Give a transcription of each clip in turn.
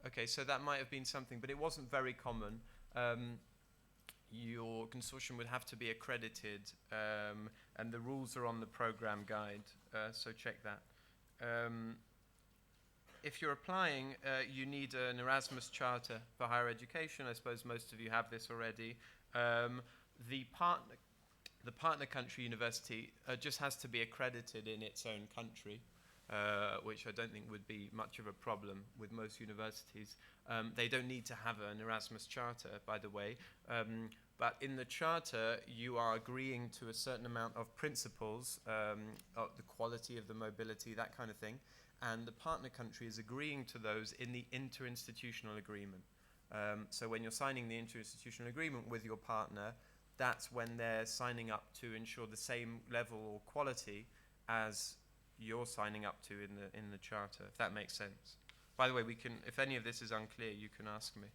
Okay, so that might have been something, but it wasn't very common. Your consortium would have to be accredited, and the rules are on the program guide, so check that. If you're applying, you need an Erasmus Charter for higher education. I suppose most of you have this already. The partner country university just has to be accredited in its own country, which I don't think would be much of a problem with most universities. They don't need to have an Erasmus Charter, by the way, but in the Charter you are agreeing to a certain amount of principles, of the quality of the mobility, that kind of thing, and the partner country is agreeing to those in the interinstitutional agreement. So when you're signing the interinstitutional agreement with your partner, that's when they're signing up to ensure the same level or quality as you're signing up to in the Charter, if that makes sense. By the way, we can, if any of this is unclear, you can ask me.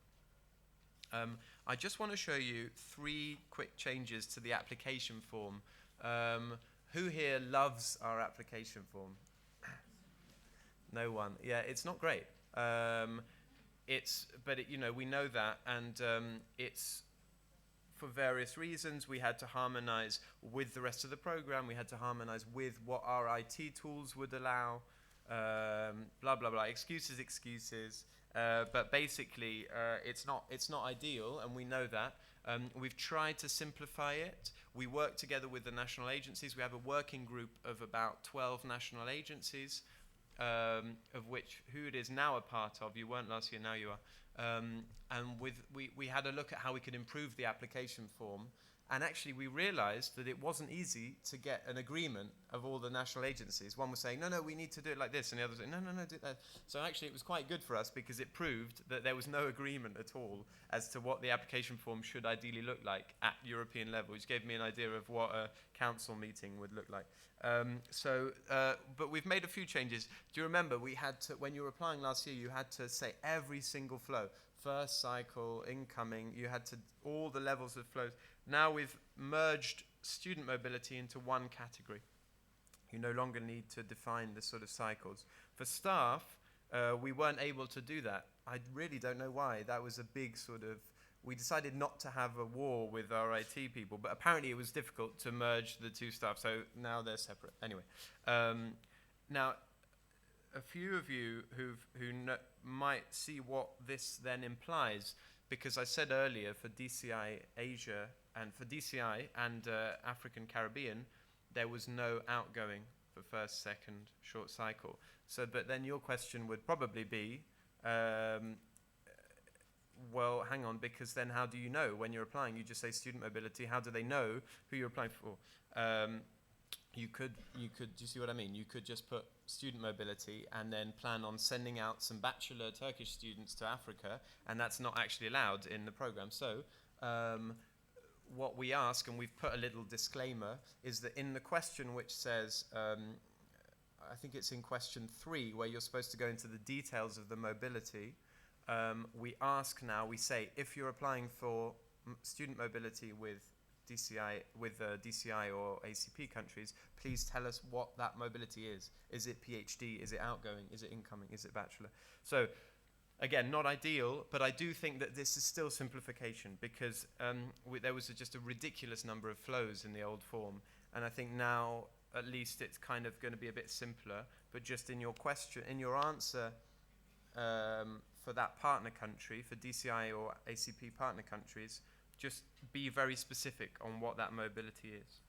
I just want to show you 3 quick changes to the application form. Who here loves our application form? No one. Yeah, it's not great. We know that, and it's for various reasons. We had to harmonize with the rest of the program. We had to harmonize with what our IT tools would allow. Blah blah blah. Excuses. But basically, it's not ideal, and we know that. We've tried to simplify it. We work together with the national agencies. We have a working group of about 12 national agencies, of which who it is now a part of. You weren't last year, now you are. And we had a look at how we could improve the application form. And actually, we realized that it wasn't easy to get an agreement of all the national agencies. One was saying, no, we need to do it like this. And the other was saying, no, do that. So actually, it was quite good for us because it proved that there was no agreement at all as to what the application form should ideally look like at European level, which gave me an idea of what a council meeting would look like. But we've made a few changes. Do you remember we had to, when you were applying last year, you had to say every single flow. First cycle, incoming, you had to, all the levels of flows. Now we've merged student mobility into one category. You no longer need to define the sort of cycles. For staff, we weren't able to do that. I really don't know why. That was a big sort of, we decided not to have a war with our IT people, but apparently it was difficult to merge the two staff, so now they're separate. Anyway, now, a few of you who might see what this then implies, because I said earlier for DCI Asia and for DCI and African Caribbean, there was no outgoing for first, second, short cycle. So, but then your question would probably be, well, hang on, because then how do you know when you're applying? You just say student mobility. How do they know who you're applying for? You could, do you see what I mean? You could just put student mobility and then plan on sending out some bachelor Turkish students to Africa, and that's not actually allowed in the program. So what we ask, and we've put a little disclaimer, is that in the question which says, I think it's in question 3, where you're supposed to go into the details of the mobility, we ask now, we say, if you're applying for student mobility with DCI or ACP countries, please tell us what that mobility is. Is it PhD? Is it outgoing? Is it incoming? Is it bachelor? So, again, not ideal, but I do think that this is still simplification because there was just a ridiculous number of flows in the old form, and I think now at least it's kind of going to be a bit simpler. But just in your question, in your answer for that partner country, for DCI or ACP partner countries, just be very specific on what that mobility is.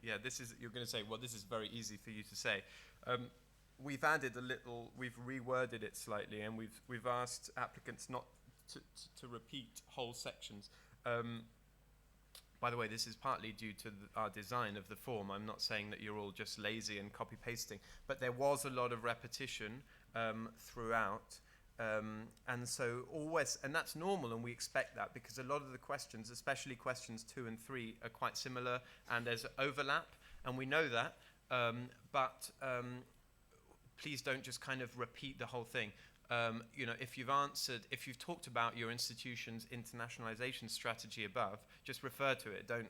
Yeah, this is, you're going to say, well, this is very easy for you to say. We've added a little, we've reworded it slightly, and we've asked applicants not to repeat whole sections. By the way, this is partly due to our design of the form. I'm not saying that you're all just lazy and copy-pasting, but there was a lot of repetition throughout. And so always, and that's normal, and we expect that because a lot of the questions, especially questions 2 and 3, are quite similar, and there's overlap, and we know that, but please don't just kind of repeat the whole thing. If you've talked about your institution's internationalization strategy above, just refer to it, don't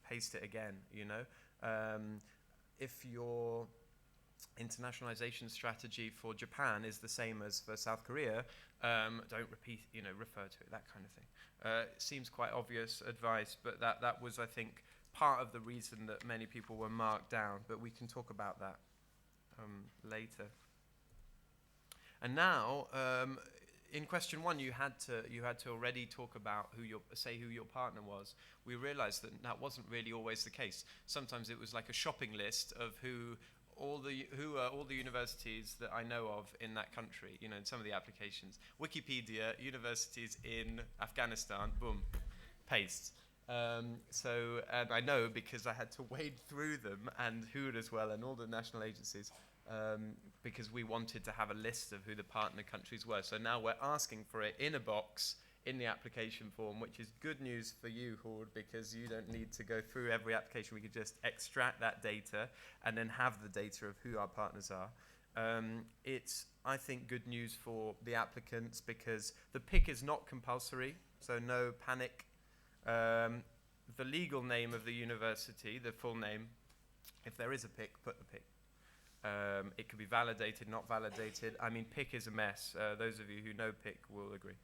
paste it again, If you're internationalization strategy for Japan is the same as for South Korea, don't repeat, refer to it, that kind of thing. It seems quite obvious advice, but that was, I think, part of the reason that many people were marked down, but we can talk about that later. And now, in question one, you had to already talk about who your partner was. We realized that wasn't really always the case. Sometimes it was like a shopping list of who are all the universities that I know of in that country, in some of the applications. Wikipedia, universities in Afghanistan, boom, paste. So I know because I had to wade through them, and HUD as well, and all the national agencies, because we wanted to have a list of who the partner countries were. So now we're asking for it in a box in the application form, which is good news for you, Horde, because you don't need to go through every application. We could just extract that data and then have the data of who our partners are. It's, I think, good news for the applicants because the pick is not compulsory, so no panic. The legal name of the university, the full name, if there is a pick, put the pick. It could be validated, not validated. I mean, pick is a mess. Those of you who know pick will agree.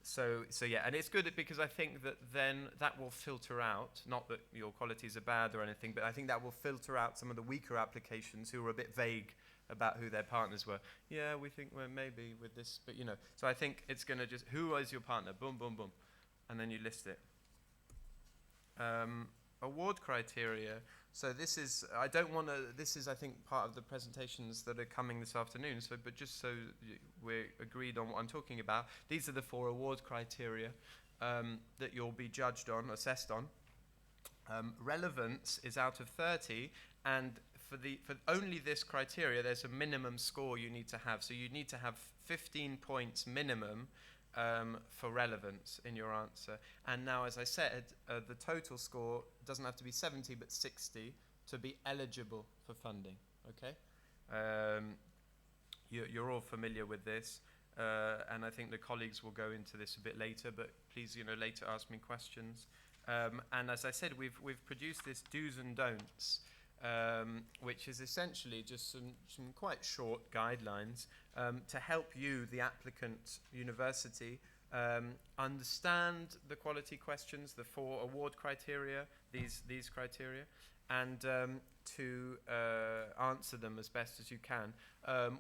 So yeah, and it's good because I think that then that will filter out, not that your qualities are bad or anything, but I think that will filter out some of the weaker applications who are a bit vague about who their partners were. Yeah, we think, well, maybe with this, but So I think it's going to just, who is your partner? Boom, boom, boom. And then you list it. Award criteria. So this is, I think, part of the presentations that are coming this afternoon. So, but just so we're agreed on what I'm talking about, these are the 4 award criteria that you'll be judged on, assessed on. Relevance is out of 30, and for only this criteria, there's a minimum score you need to have. So you need to have 15 points minimum for relevance in your answer. And now, as I said, the total score doesn't have to be 70, but 60 to be eligible for funding, okay? You're all familiar with this, and I think the colleagues will go into this a bit later, but please, later ask me questions. And as I said, we've produced this do's and don'ts, which is essentially just some quite short guidelines to help you, the applicant university, understand the quality questions, the 4 award criteria, these criteria, and to answer them as best as you can.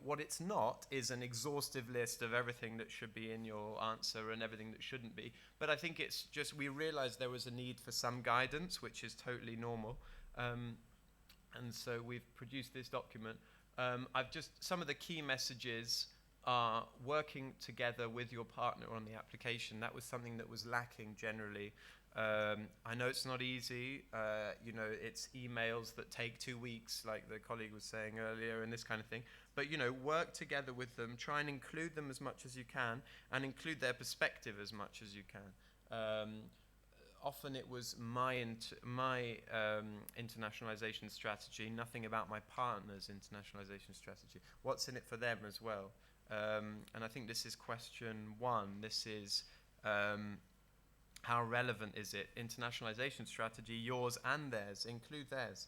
What it's not is an exhaustive list of everything that should be in your answer and everything that shouldn't be, but I think it's just we realized there was a need for some guidance, which is totally normal. And so we've produced this document. Some of the key messages are working together with your partner on the application. That was something that was lacking generally. I know it's not easy. It's emails that take 2 weeks, like the colleague was saying earlier, and this kind of thing. But, work together with them, try and include them as much as you can, and include their perspective as much as you can. Often it was my internationalization strategy, nothing about my partner's internationalization strategy. What's in it for them as well? And I think this is question 1. This is how relevant is it? Internationalization strategy, yours and theirs, include theirs.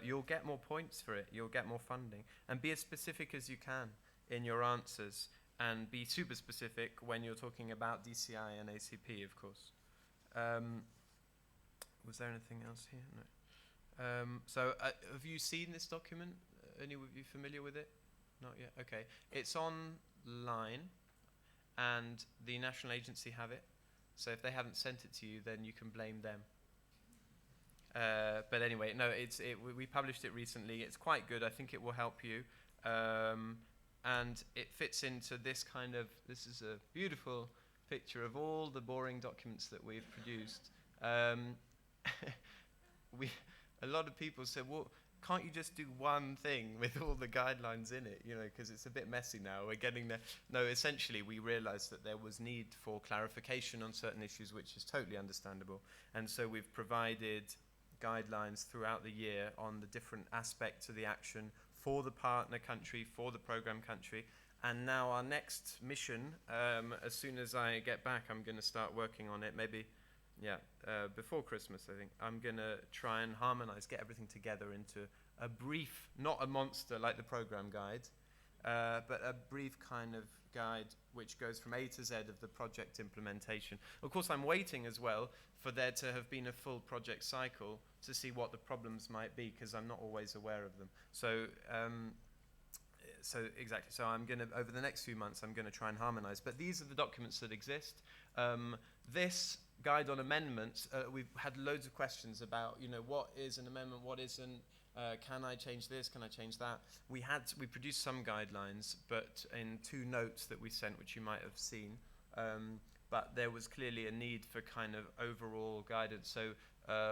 You'll get more points for it, you'll get more funding. And be as specific as you can in your answers, and be super specific when you're talking about DCI and ACP, of course. Was there anything else here? No. So have you seen this document? Any of you familiar with it? Not yet? Okay. It's online, and the national agency have it. So if they haven't sent it to you, then you can blame them. But anyway, no, we published it recently. It's quite good. I think it will help you. And it fits into this is a beautiful picture of all the boring documents that we've produced. A lot of people said, well, can't you just do one thing with all the guidelines in it, because it's a bit messy now. We're getting there. No, essentially, we realized that there was need for clarification on certain issues, which is totally understandable. And so we've provided guidelines throughout the year on the different aspects of the action for the partner country, for the program country. And now our next mission, as soon as I get back, I'm going to start working on it, maybe, before Christmas, I think. I'm going to try and harmonize, get everything together into a brief, not a monster like the program guide, but a brief kind of guide which goes from A to Z of the project implementation. Of course, I'm waiting as well for there to have been a full project cycle to see what the problems might be, because I'm not always aware of them. So exactly. So I'm going to, over the next few months, I'm going to try and harmonize. But these are the documents that exist. This guide on amendments, we've had loads of questions about, what is an amendment, what isn't, can I change this, can I change that? We produced some guidelines, but in 2 notes that we sent, which you might have seen, but there was clearly a need for kind of overall guidance. So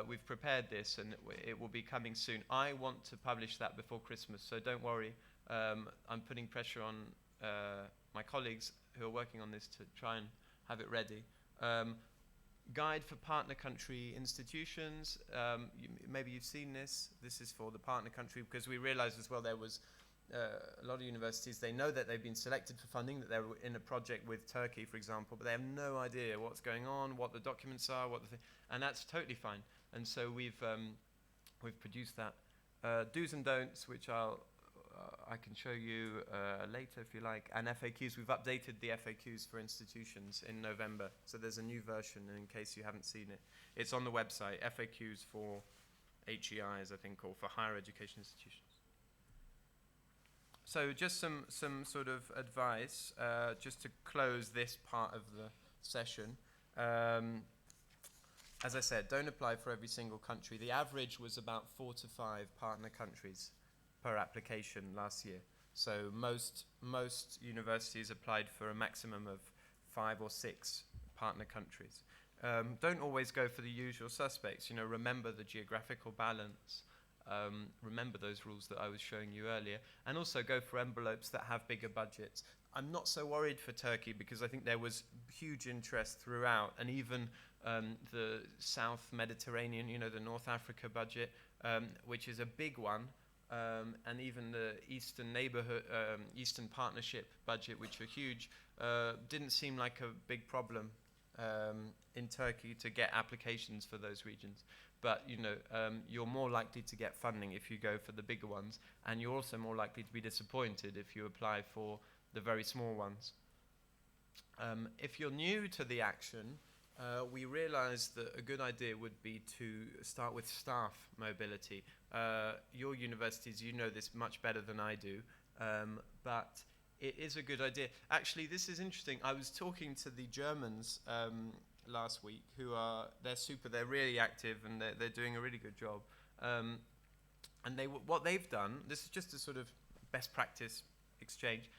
we've prepared this, and it will be coming soon. I want to publish that before Christmas, so don't worry. I'm putting pressure on my colleagues who are working on this to try and have it ready. Guide for partner country institutions. Maybe you've seen this. This is for the partner country, because we realized as well there was a lot of universities, they know that they've been selected for funding, that they're in a project with Turkey, for example, but they have no idea what's going on, what the documents are, and that's totally fine. And so we've produced that. Do's and don'ts, which I can show you later if you like, and FAQs. We've updated the FAQs for institutions in November, so there's a new version in case you haven't seen it. It's on the website, FAQs for HEIs, I think, or for higher education institutions. So just some sort of advice, just to close this part of the session. As I said, don't apply for every single country. The average was about 4 to 5 partner countries per application last year. So most universities applied for a maximum of 5 or 6 partner countries. Don't always go for the usual suspects. Remember the geographical balance. Remember those rules that I was showing you earlier, and also go for envelopes that have bigger budgets. I'm not so worried for Turkey, because I think there was huge interest throughout, and even the South Mediterranean, the North Africa budget, which is a big one, and even the Eastern Neighborhood, Eastern Partnership budget, which are huge, didn't seem like a big problem in Turkey to get applications for those regions. But you're more likely to get funding if you go for the bigger ones, and you're also more likely to be disappointed if you apply for the very small ones. If you're new to the action, we realized that a good idea would be to start with staff mobility. Your universities, you know this much better than I do, but it is a good idea. Actually, this is interesting. I was talking to the Germans last week, they're super, they're really active, and they're doing a really good job. And what they've done, this is just a sort of best practice exchange,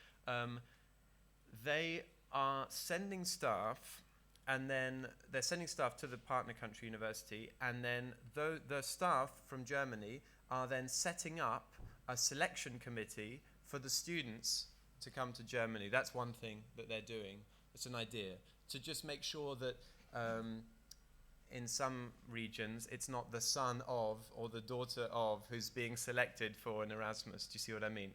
they are sending staff, and then they're sending staff to the partner country university, and then the staff from Germany are then setting up a selection committee for the students to come to Germany. That's one thing that they're doing. It's an idea to just make sure that in some regions it's not the son of or the daughter of who's being selected for an Erasmus. Do you see what I mean?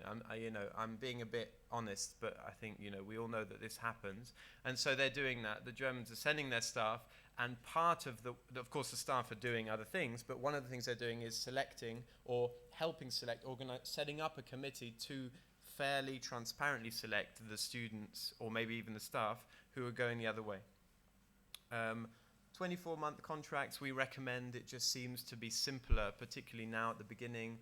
I'm being a bit honest, but I think we all know that this happens, and so they're doing that. The Germans are sending their staff, and part of of course the staff are doing other things, but one of the things they're doing is selecting or helping select, setting up a committee to fairly transparently select the students, or maybe even the staff, who are going the other way. 24-month contracts, we recommend. It just seems to be simpler, particularly now at the beginning,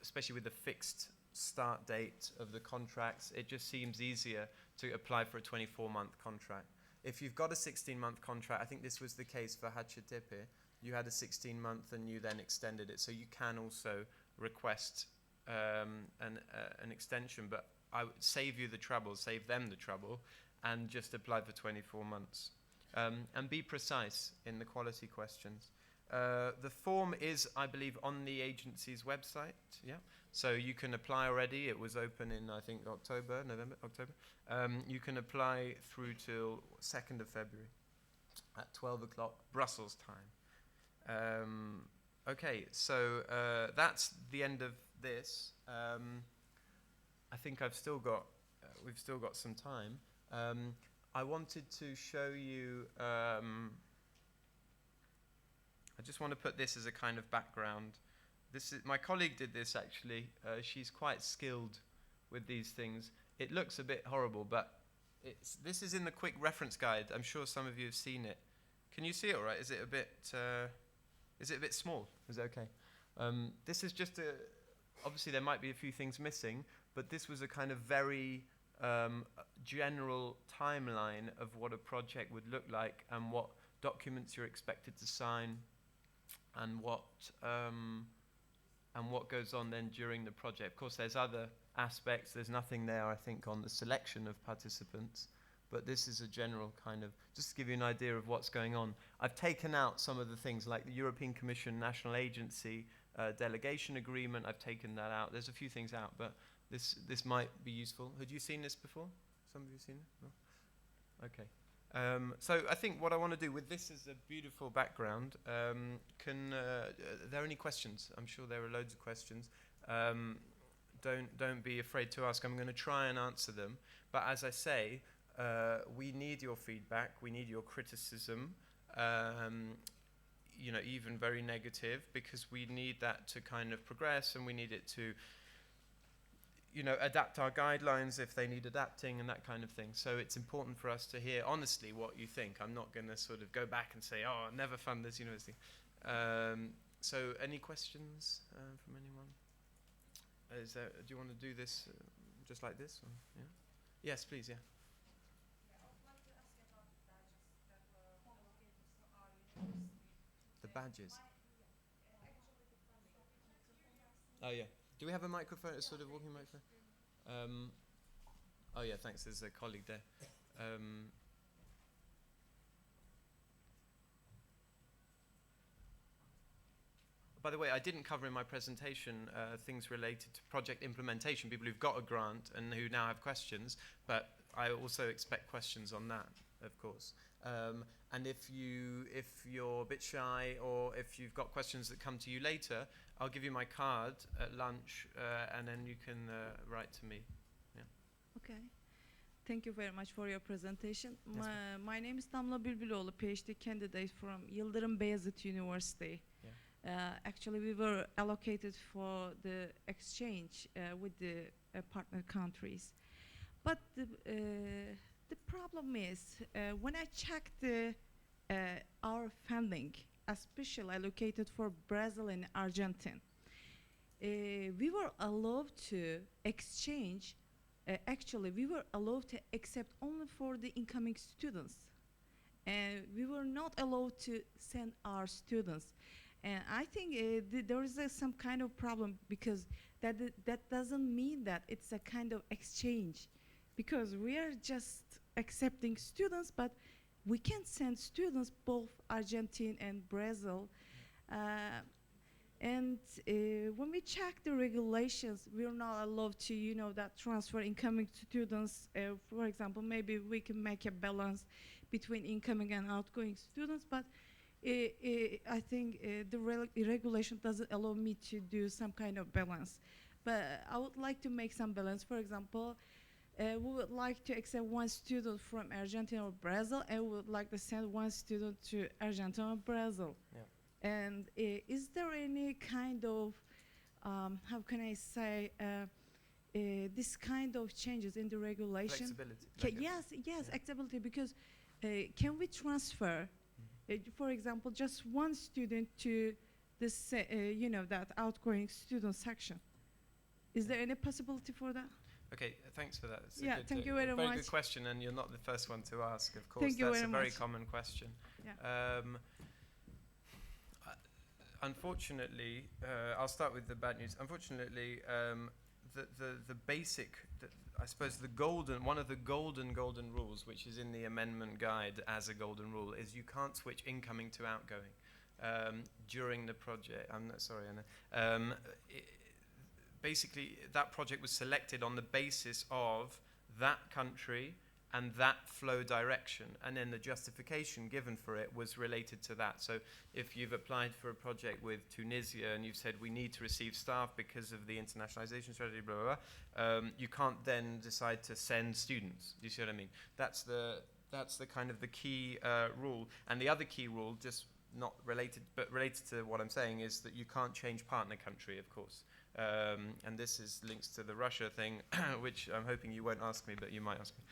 especially with the fixed start date of the contracts. It just seems easier to apply for a 24-month contract. If you've got a 16-month contract, I think this was the case for Hacettepe, you had a 16-month and you then extended it. So you can also request an extension, but I would save them the trouble, and just apply for 24 months. And be precise in the quality questions. The form is, I believe, on the agency's website. Yeah, so you can apply already. It was open in, I think, October. You can apply through till 2nd of February at 12 o'clock Brussels time. Okay, so that's the end of this. I think we've still got some time. I wanted to show you, I just want to put this as a kind of background. This is my colleague did this actually. She's quite skilled with these things. It looks a bit horrible, but this is in the quick reference guide. I'm sure some of you have seen it. Can you see it all right? Is it a bit small? Is it okay? This is just obviously there might be a few things missing, but this was a kind of very general timeline of what a project would look like and what documents you're expected to sign and what goes on then during the project. Of course, there's other aspects. There's nothing there, I think, on the selection of participants, but this is a general kind of, just to give you an idea of what's going on. I've taken out some of the things like the European Commission, National Agency, delegation agreement. I've taken that out. There's a few things out, but this might be useful. Had you seen this before? Some of you seen it? No? Okay. So I think what I want to do with this is a beautiful background. Are there any questions? I'm sure there are loads of questions. Don't be afraid to ask. I'm going to try and answer them. But as I say, we need your feedback. We need your criticism. Even very negative, because we need that to kind of progress, and we need it to adapt our guidelines if they need adapting and that kind of thing. So it's important for us to hear honestly what you think. I'm not going to sort of go back and say, oh, never fund this university. So any questions from anyone? Do you want to do this just like this? Or, yeah? Yes, please, yeah. The badges. Oh, yeah. Do we have a microphone, a sort of walking microphone? Oh, yeah, thanks. There's a colleague there. By the way, I didn't cover in my presentation things related to project implementation, people who've got a grant and who now have questions, but I also expect questions on that, of course. And if you're a bit shy, or if you've got questions that come to you later, I'll give you my card at lunch, and then you can write to me. Yeah. Okay. Thank you very much for your presentation. Yes, my name is Damla Bülbüloğlu, PhD candidate from Yıldırım Beyazıt University. Yeah. Actually, we were allocated for the exchange with the partner countries. But the problem is, when I checked our funding, especially allocated for Brazil and Argentina, we were allowed to exchange. Actually, we were allowed to accept only for the incoming students. And we were not allowed to send our students. And I think there is some kind of problem, because that doesn't mean that it's a kind of exchange, because we are just accepting students, but we can't send students both Argentina and Brazil. And when we check the regulations, we are not allowed to, that transfer incoming students. For example, maybe we can make a balance between incoming and outgoing students, but I think the regulation doesn't allow me to do some kind of balance. But I would like to make some balance. For example, we would like to accept one student from Argentina or Brazil, and we would like to send one student to Argentina or Brazil. Yeah. And is there any kind of, how can I say, this kind of changes in the regulation? Flexibility. Yes, Yeah. accessibility, because can we transfer, for example, just one student to this, that outgoing student section? Is there any possibility for that? Okay, thanks for that. It's Yeah, thank you very much. Very good question, and you're not the first one to ask, of course. Thank you That's very a very much. common question. Yeah. Unfortunately, I'll start with the bad news. Unfortunately, the basic, I suppose one of the golden rules, which is in the amendment guide as a golden rule, is you can't switch incoming to outgoing during the project. I'm not sorry, Anna. Basically, that project was selected on the basis of that country and that flow direction, and then the justification given for it was related to that. So if you've applied for a project with Tunisia and you've said we need to receive staff because of the internationalization strategy, blah, blah, blah, you can't then decide to send students. Do you see what I mean? That's the kind of the key rule. And the other key rule, just not related, but related to what I'm saying, is that you can't change partner country, of course. And this is links to the Russia thing, which I'm hoping you won't ask me, but you might ask me.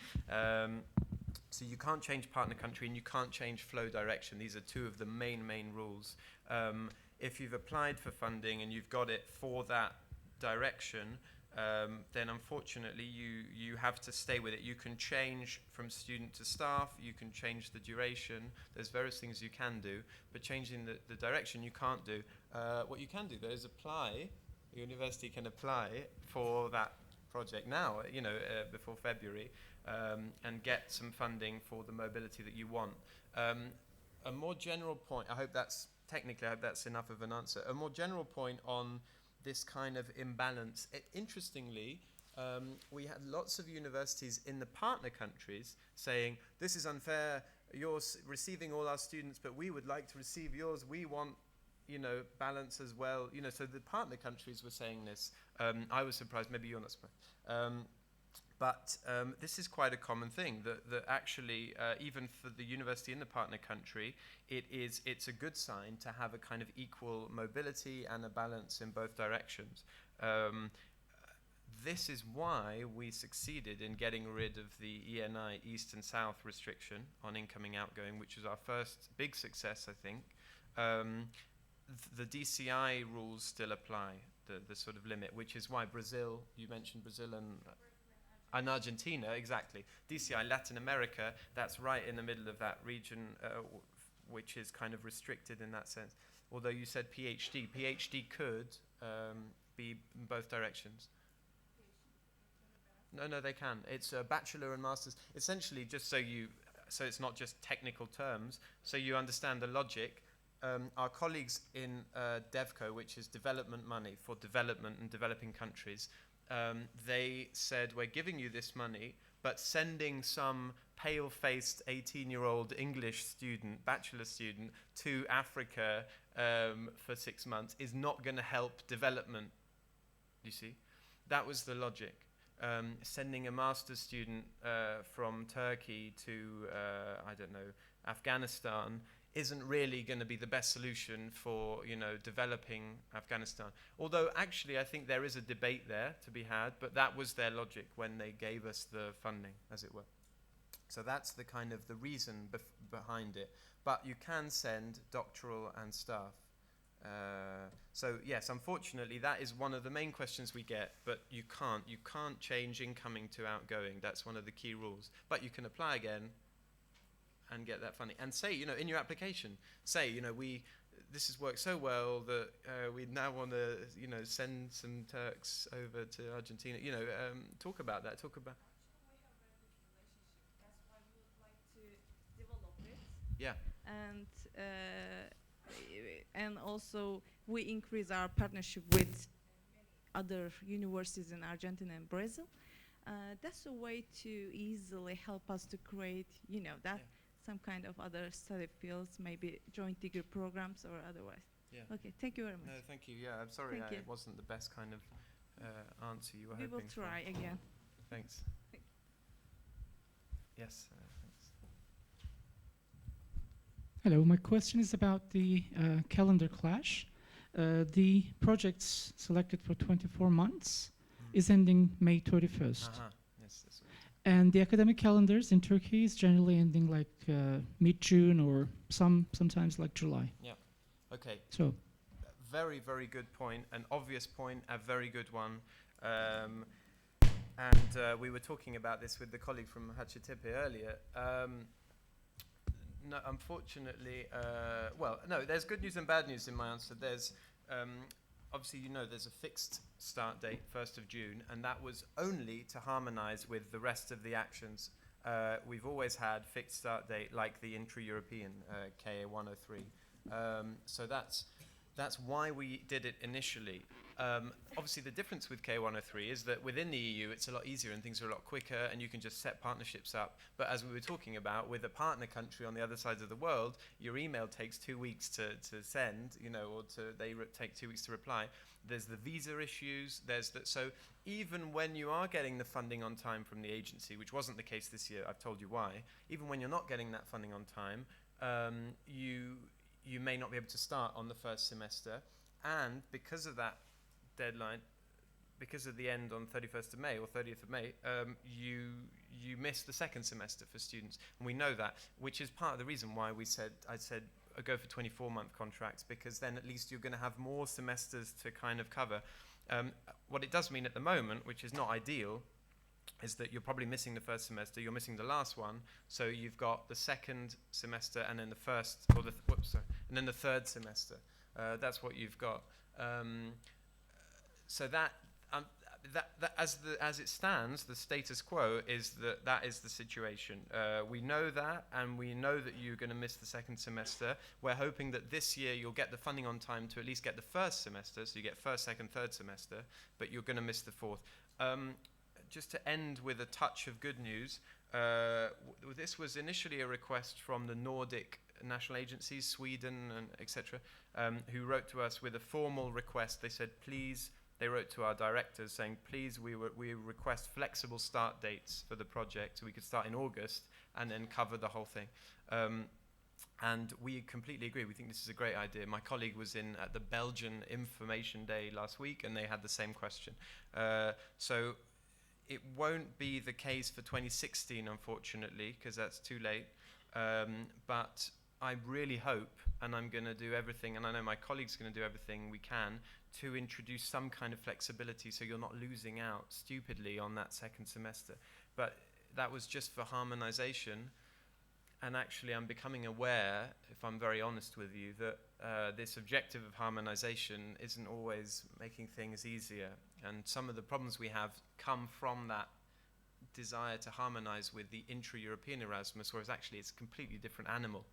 So you can't change partner country and you can't change flow direction. These are two of the main rules. If you've applied for funding and you've got it for that direction, then unfortunately you have to stay with it. You can change from student to staff, you can change the duration, there's various things you can do, but changing the direction you can't do. What you can do though is apply, the university can apply for that project now, before February, and get some funding for the mobility that you want. A more general point, I hope that's enough of an answer. A more general point on this kind of imbalance. Interestingly, we had lots of universities in the partner countries saying, this is unfair, you're receiving all our students, but we would like to receive yours, we want balance as well. So the partner countries were saying this. I was surprised, maybe you're not surprised. But this is quite a common thing, that actually, even for the university in the partner country, it's a good sign to have a kind of equal mobility and a balance in both directions. This is why we succeeded in getting rid of the ENI, East and South restriction on incoming outgoing, which was our first big success, I think. The DCI rules still apply, the sort of limit, which is why Brazil, you mentioned Brazil and Argentina, exactly. DCI, Latin America, that's right in the middle of that region, which is kind of restricted in that sense. Although you said PhD. PhD could be in both directions. No, they can. It's a bachelor and master's. Essentially, just so it's not just technical terms, so you understand the logic. Our colleagues in DevCo, which is development money for development and developing countries, they said, we're giving you this money, but sending some pale-faced 18-year-old English student, bachelor student, to Africa for 6 months is not going to help development, you see? That was the logic. Sending a master's student from Turkey to, Afghanistan isn't really going to be the best solution for, developing Afghanistan. Although, actually, I think there is a debate there to be had, but that was their logic when they gave us the funding, as it were. So that's the kind of the reason behind it. But you can send doctoral and staff. So, yes, unfortunately, that is one of the main questions we get, but you can't change incoming to outgoing. That's one of the key rules. But you can apply again and get that funding. And say, in your application, say, this has worked so well that we now want to, send some Turks over to Argentina. Talk about that. Actually, we have a very good relationship. That's why we would like to develop it. Yeah. And also we increase our partnership with other universities in Argentina and Brazil. That's a way to easily help us to create, some kind of other study fields, maybe joint degree programs or otherwise. Yeah. Okay, thank you very much. No, thank you. Yeah, I'm sorry it wasn't the best kind of answer you were hoping for. We will try again. Thanks. Yes, thanks. Hello, my question is about the calendar clash. The projects selected for 24 months is ending May 31st. Yes, that's right. And the academic calendars in Turkey is generally ending like mid-June or sometimes like July. Yeah. Okay. So, very, very good point. An obvious point, a very good one. We were talking about this with the colleague from Hacettepe earlier. No, unfortunately, there's good news and bad news in my answer. There's obviously, there's a fixed start date, 1st of June, and that was only to harmonize with the rest of the actions. We've always had fixed start date, like the intra-European KA103. So that's why we did it initially. Obviously, the difference with KA103 is that within the EU, it's a lot easier and things are a lot quicker, and you can just set partnerships up. But as we were talking about, with a partner country on the other side of the world, your email takes 2 weeks to send, they take 2 weeks to reply. There's the visa issues. So even when you are getting the funding on time from the agency, which wasn't the case this year, I've told you why. Even when you're not getting that funding on time, you may not be able to start on the first semester, and because of that deadline, because of the end on 31st of May or 30th of May, you miss the second semester for students, and we know that, which is part of the reason why I said go for 24-month contracts, because then at least you're going to have more semesters to kind of cover. What it does mean at the moment, which is not ideal, is that you're probably missing the first semester, you're missing the last one, so you've got the second semester and then the first, or the and then the third semester. That's what you've got. So that as it stands, the status quo is that is the situation. We know that, and we know that you're going to miss the second semester. We're hoping that this year you'll get the funding on time to at least get the first semester, so you get first, second, third semester, but you're going to miss the fourth. Just to end with a touch of good news, this was initially a request from the Nordic national agencies, Sweden and etc., who wrote to us with a formal request. They said, please, they wrote to our directors saying, please, we request flexible start dates for the project so we could start in August and then cover the whole thing. And we completely agree. We think this is a great idea. My colleague was at the Belgian Information Day last week, and they had the same question. So it won't be the case for 2016, unfortunately, because that's too late. But I really hope, and I'm going to do everything, and I know my colleagues are going to do everything we can to introduce some kind of flexibility so you're not losing out stupidly on that second semester. But that was just for harmonization. And actually, I'm becoming aware, if I'm very honest with you, that this objective of harmonization isn't always making things easier. And some of the problems we have come from that desire to harmonize with the intra-European Erasmus, whereas actually it's a completely different animal,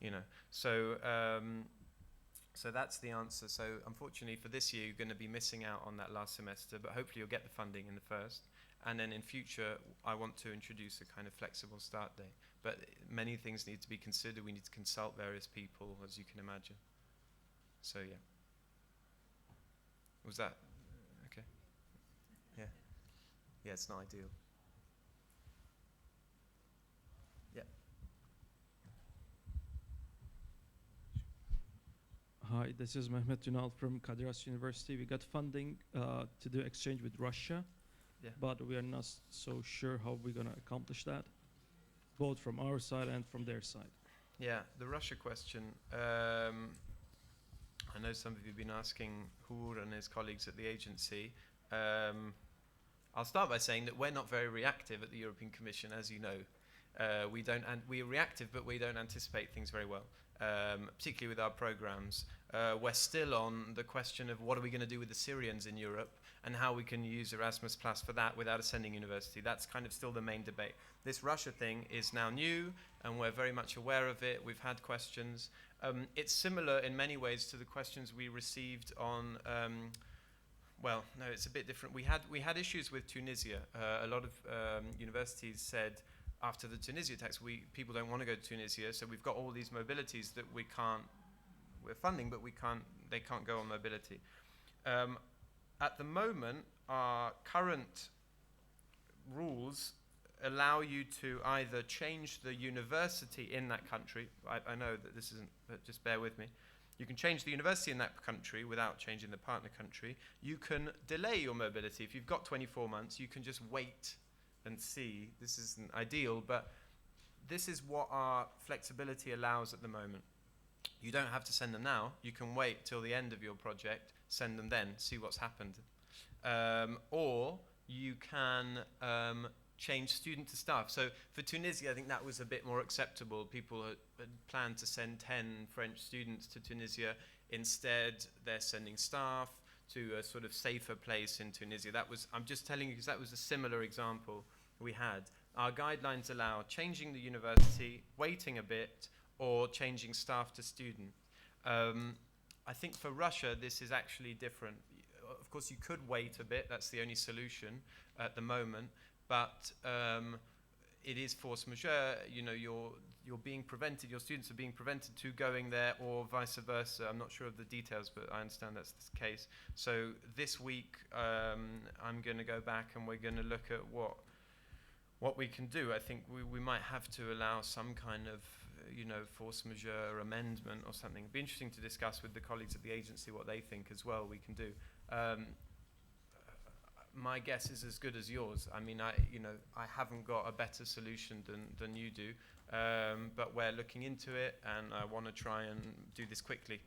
you know. So, so that's the answer. So unfortunately for this year, you're going to be missing out on that last semester, but hopefully you'll get the funding in the first. And then in future, I want to introduce a kind of flexible start date. But many things need to be considered. We need to consult various people, as you can imagine. So yeah. Was that okay? Yeah. Yeah, it's not ideal. Yeah. Hi, this is Mehmet Ünal from Kadir Has University. We got funding to do exchange with Russia, but we are not so sure how we're going to accomplish that, both from our side and from their side. Yeah, the Russia question. I know some of you have been asking Hur and his colleagues at the agency. I'll start by saying that we're not very reactive at the European Commission, as you know. We're reactive, but we don't anticipate things very well, particularly with our programs. We're still on the question of what are we going to do with the Syrians in Europe and how we can use Erasmus Plus for that without ascending university. That's kind of still the main debate. This Russia thing is now new, and we're very much aware of it. We've had questions. It's similar in many ways to the questions we received on, well, no, it's a bit different. We had issues with Tunisia. A lot of universities said, after the Tunisia tax, people don't want to go to Tunisia, so we've got all these mobilities that we're funding, but they can't go on mobility. At the moment, our current rules allow you to either change the university in that country. I know that this isn't, but just bear with me. You can change the university in that country without changing the partner country. You can delay your mobility. If you've got 24 months, you can just wait and see. This isn't ideal, but this is what our flexibility allows at the moment. You don't have to send them now. You can wait till the end of your project, send them then, see what's happened. Or you can change student to staff. So for Tunisia, I think that was a bit more acceptable. People had planned to send 10 French students to Tunisia. Instead, they're sending staff to a sort of safer place in Tunisia. I'm just telling you because that was a similar example we had. Our guidelines allow changing the university, waiting a bit, or changing staff to student. I think for Russia, this is actually different. Of course, you could wait a bit. That's the only solution at the moment. But it is force majeure. You know, you're being prevented. Your students are being prevented to going there, or vice versa. I'm not sure of the details, but I understand that's the case. So this week, I'm going to go back and we're going to look at what we can do. I think we might have to allow some kind of force majeure amendment or something. It'd be interesting to discuss with the colleagues at the agency what they think as well we can do. My guess is as good as yours. I mean, I haven't got a better solution than you do, but we're looking into it, and I want to try and do this quickly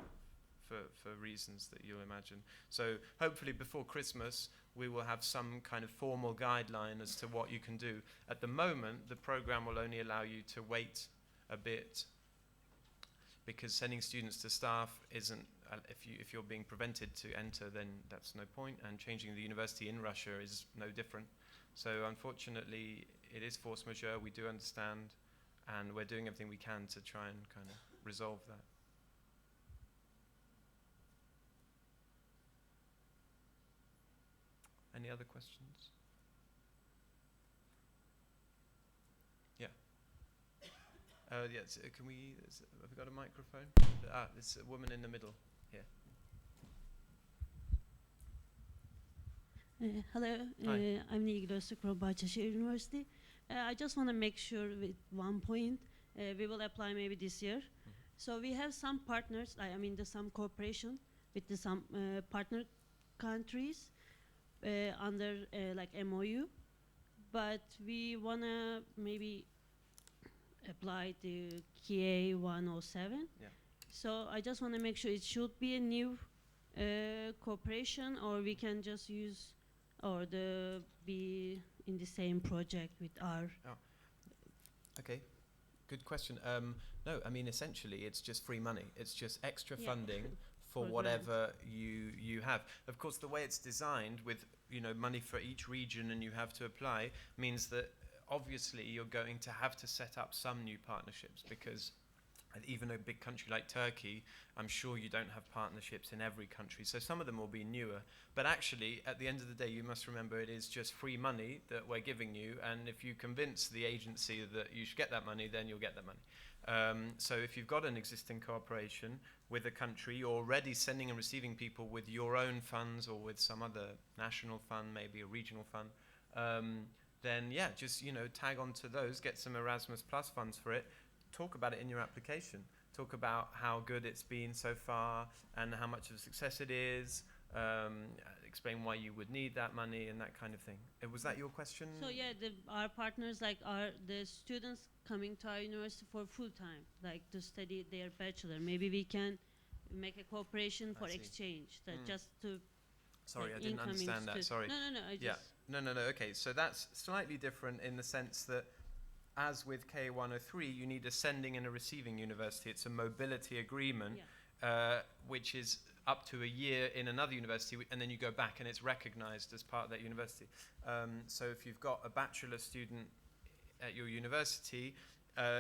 for reasons that you'll imagine. So hopefully before Christmas, we will have some kind of formal guideline as to what you can do. At the moment, the program will only allow you to wait a bit, because sending students to staff isn't, if you're being prevented to enter, then that's no point, and changing the university in Russia is no different. So unfortunately, it is force majeure, we do understand, and we're doing everything we can to try and kind of resolve that. Any other questions? Yeah. Yes. Can we? Have we got a microphone? There's a woman in the middle here. Hello, Hi. I'm Nilgün Öztürk from Bahçeşehir University. I just want to make sure with one point. We will apply maybe this year. So we have some partners, some cooperation with some partner countries under like MOU, but we want to maybe apply to KA107. Yeah. So I just want to make sure it should be a new cooperation, or we can just use or be in the same project with our. Okay. Good question. No, I mean, essentially, it's just free money. It's just extra funding for whatever you have. Of course, the way it's designed, with money for each region, and you have to apply, means that obviously you're going to have to set up some new partnerships, because even a big country like Turkey, I'm sure you don't have partnerships in every country. So some of them will be newer. But actually, at the end of the day, you must remember it is just free money that we're giving you. And if you convince the agency that you should get that money, then you'll get that money. So if you've got an existing cooperation with a country, you're already sending and receiving people with your own funds or with some other national fund, maybe a regional fund, then yeah, just tag onto those, get some Erasmus Plus funds for it. Talk about it in your application. Talk about how good it's been so far and how much of a success it is. Explain why you would need that money and that kind of thing. Was that your question? So yeah, our partners the students coming to our university for full time, like to study their bachelor. Maybe we can make a cooperation for exchange, just to. Sorry, I didn't understand that. Sorry. No. No. Okay, so that's slightly different in the sense that, as with KA103, you need a sending and a receiving university. It's a mobility agreement, which is up to a year in another university, and then you go back and it's recognized as part of that university. So if you've got a bachelor student at your university,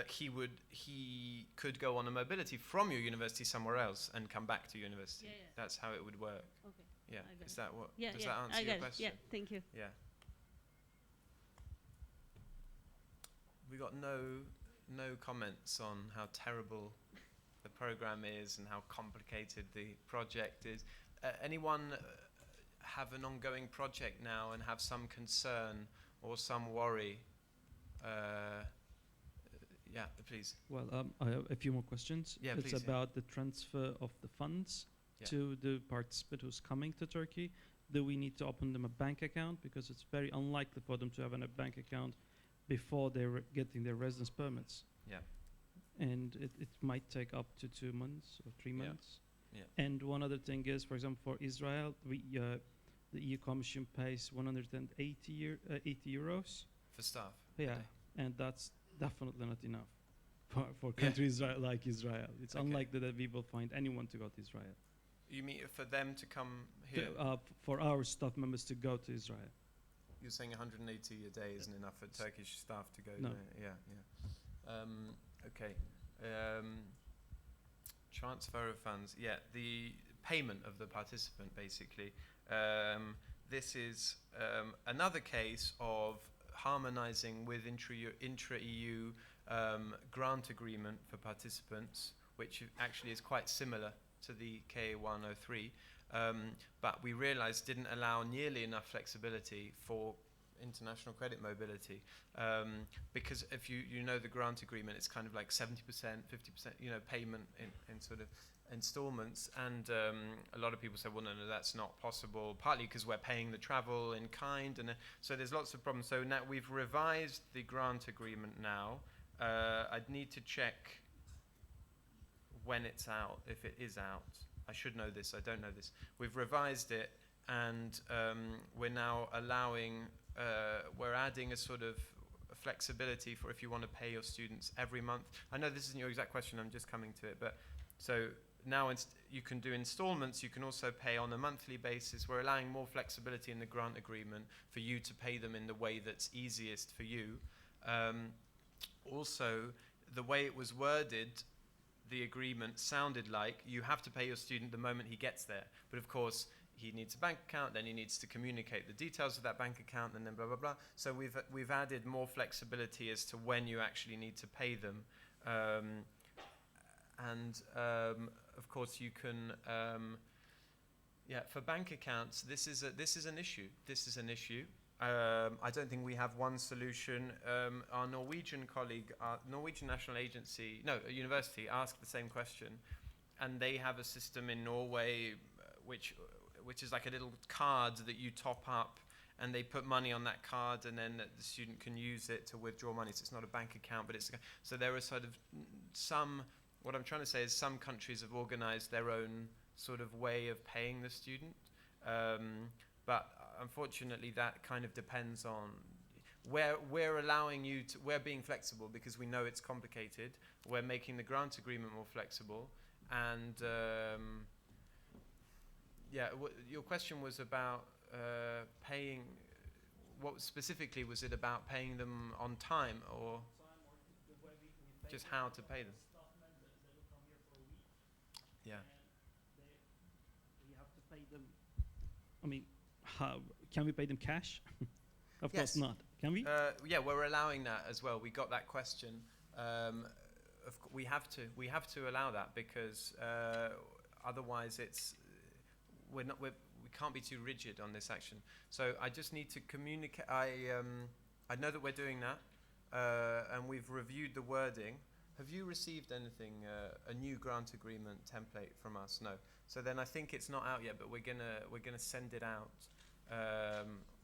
he could go on a mobility from your university somewhere else and come back to university. Yeah. That's how it would work. Okay. Yeah. Is that what? Yeah. Does that answer your question? Yeah. Thank you. Yeah. We got no comments on how terrible the program is and how complicated the project is. Anyone have an ongoing project now and have some concern or some worry? Yeah, please. Well, I have a few more questions. Yeah, it's please, about the transfer of the funds to the participant who's coming to Turkey. Do we need to open them a bank account? Because it's very unlikely for them to have a bank account before they're getting their residence permits. Yeah. And it might take up to 2 months or 3 months. Yeah. And one other thing is, for example, for Israel, the EU Commission pays 180 euros. For staff? Yeah, Okay. and that's definitely not enough for countries like Israel. It's unlikely that we will find anyone to go to Israel. You mean for them to come here? For our staff members to go to Israel. You're saying 180 a day isn't enough for Turkish staff to go No. there? Yeah. Okay. Transfer of funds. Yeah, the payment of the participant, basically. This is another case of harmonizing with intra-EU grant agreement for participants, which actually is quite similar to the KA103, but we realized didn't allow nearly enough flexibility for international credit mobility, because if you know the grant agreement, it's kind of like 70%, 50%, payment in sort of installments, and a lot of people say, well, no, that's not possible, partly because we're paying the travel in kind, and so there's lots of problems. So now we've revised the grant agreement now. I'd need to check when it's out, if it is out. I should know this, I don't know this. We've revised it, and we're now allowing, we're adding a sort of flexibility for if you want to pay your students every month. I know this isn't your exact question, I'm just coming to it, but so now you can do installments, you can also pay on a monthly basis. We're allowing more flexibility in the grant agreement for you to pay them in the way that's easiest for you. Also, the way it was worded, the agreement sounded like you have to pay your student the moment he gets there. But of course, he needs a bank account, then he needs to communicate the details of that bank account, and then blah, blah, blah. So we've added more flexibility as to when you actually need to pay them. Of course, you can, for bank accounts, this is an issue. This is an issue. I don't think we have one solution. Our Norwegian colleague, our Norwegian National University, asked the same question, and they have a system in Norway which is like a little card that you top up, and they put money on that card, and then the student can use it to withdraw money. So it's not a bank account, but so there are sort of some. What I'm trying to say is some countries have organized their own sort of way of paying the student, but unfortunately that kind of depends on where we're allowing you to, we're being flexible because we know it's complicated. We're making the grant agreement more flexible, and your question was about paying. What specifically was it about paying them on time, or just how to pay them? Yeah. We have to pay them. I mean, how can we pay them cash? Of Yes. course not. Can we? Yeah, we're allowing that as well. We got that question. We have to allow that because otherwise we can't be too rigid on this action. So I just need to communicate. I know that we're doing that, and we've reviewed the wording. Have you received anything, a new grant agreement template from us? No. So then I think it's not out yet, but we're gonna send it out.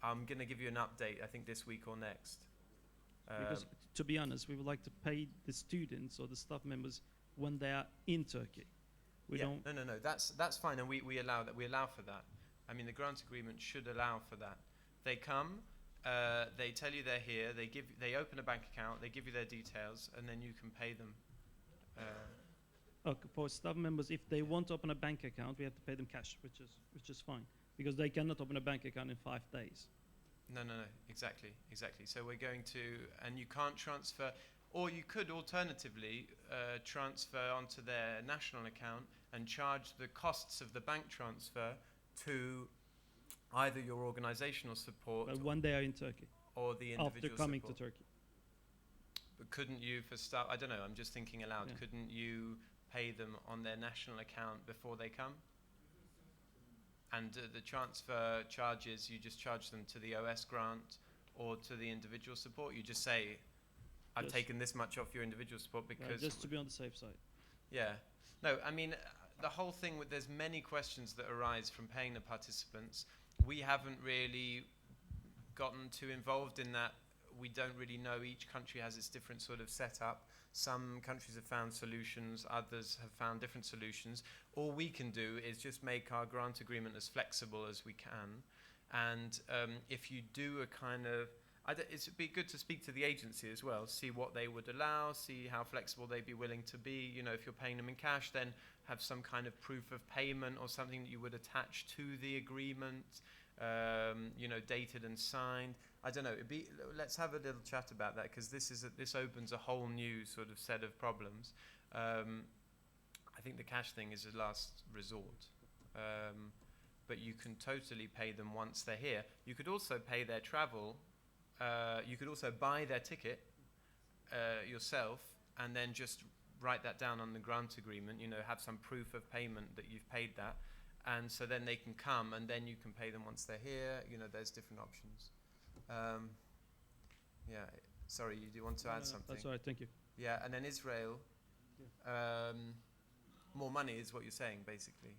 I'm gonna give you an update. I think this week or next. Because to be honest, we would like to pay the students or the staff members when they are in Turkey. We don't. No. That's fine, and we allow that. We allow for that. I mean, the grant agreement should allow for that. They come. They tell you they're here. They open a bank account. They give you their details, and then you can pay them. Okay, for staff members, if they want to open a bank account, we have to pay them cash, which is fine, because they cannot open a bank account in 5 days. No. Exactly. So we're going to, and you can't transfer, or you could alternatively transfer onto their national account and charge the costs of the bank transfer to either your organizational support But when they are in Turkey, or the individual after coming support. to Turkey. But couldn't you, for staff, I don't know, I'm just thinking aloud, Yeah. couldn't you pay them on their national account before they come? And the transfer charges, you just charge them to the OS grant or to the individual support? You just say, I've Yes. taken this much off your individual support because... Just to be on the safe side. Yeah. No, I mean, the whole thing, there's many questions that arise from paying the participants. We haven't really gotten too involved in that. We don't really know. Each country has its different sort of setup. Some countries have found solutions, others have found different solutions. All we can do is just make our grant agreement as flexible as we can. And if you do a kind of, it'd be good to speak to the agency as well, see what they would allow, see how flexible they'd be willing to be. You know, if you're paying them in cash, then have some kind of proof of payment or something that you would attach to the agreement, dated and signed. I don't know. Let's have a little chat about that, because this opens a whole new sort of set of problems. I think the cash thing is a last resort. But you can totally pay them once they're here. You could also pay their travel. You could also buy their ticket yourself and then just write that down on the grant agreement, have some proof of payment that you've paid that. And so then they can come and then you can pay them once they're here. There's different options. Yeah, sorry, you do want to add something? That's all right, thank you. Yeah, and then Israel, more money is what you're saying, basically.